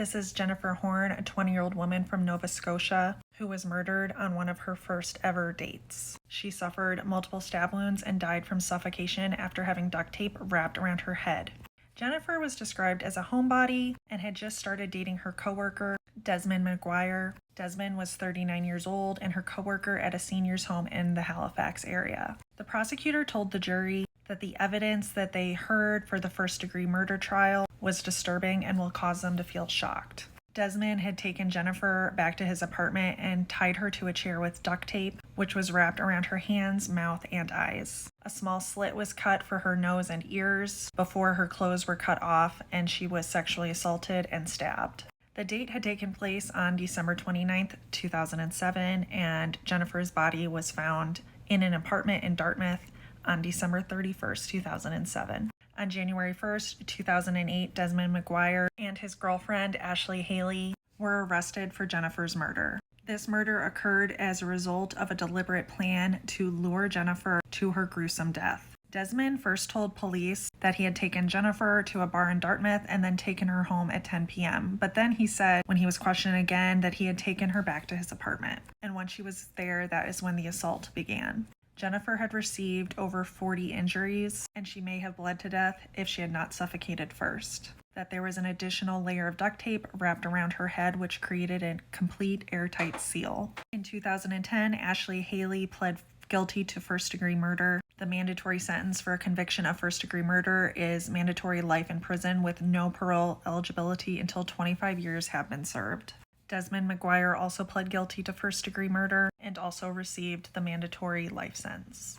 This is Jennifer Horne, a 20-year-old woman from Nova Scotia who was murdered on one of her first ever dates. She suffered multiple stab wounds and died from suffocation after having duct tape wrapped around her head. Jennifer was described as a homebody and had just started dating her coworker, Desmond McGuire. Desmond was 39 years old and her coworker at a senior's home in the Halifax area. The prosecutor told the jury that the evidence that they heard for the first-degree murder trial was disturbing and will cause them to feel shocked. Desmond had taken Jennifer back to his apartment and tied her to a chair with duct tape, which was wrapped around her hands, mouth, and eyes. A small slit was cut for her nose and ears before her clothes were cut off, and she was sexually assaulted and stabbed. The date had taken place on December 29th, 2007, and Jennifer's body was found in an apartment in Dartmouth on December 31st, 2007. On January 1st, 2008, Desmond McGuire and his girlfriend, Ashley Haley, were arrested for Jennifer's murder. This murder occurred as a result of a deliberate plan to lure Jennifer to her gruesome death. Desmond first told police that he had taken Jennifer to a bar in Dartmouth and then taken her home at 10 p.m. But then he said, when he was questioned again, that he had taken her back to his apartment. And when she was there, that is when the assault began. Jennifer had received over 40 injuries, and she may have bled to death if she had not suffocated first. That there was an additional layer of duct tape wrapped around her head, which created a complete airtight seal. In 2010, Ashley Haley pled guilty to first-degree murder. The mandatory sentence for a conviction of first-degree murder is mandatory life in prison with no parole eligibility until 25 years have been served. Desmond McGuire also pled guilty to first-degree murder and also received the mandatory life sentence.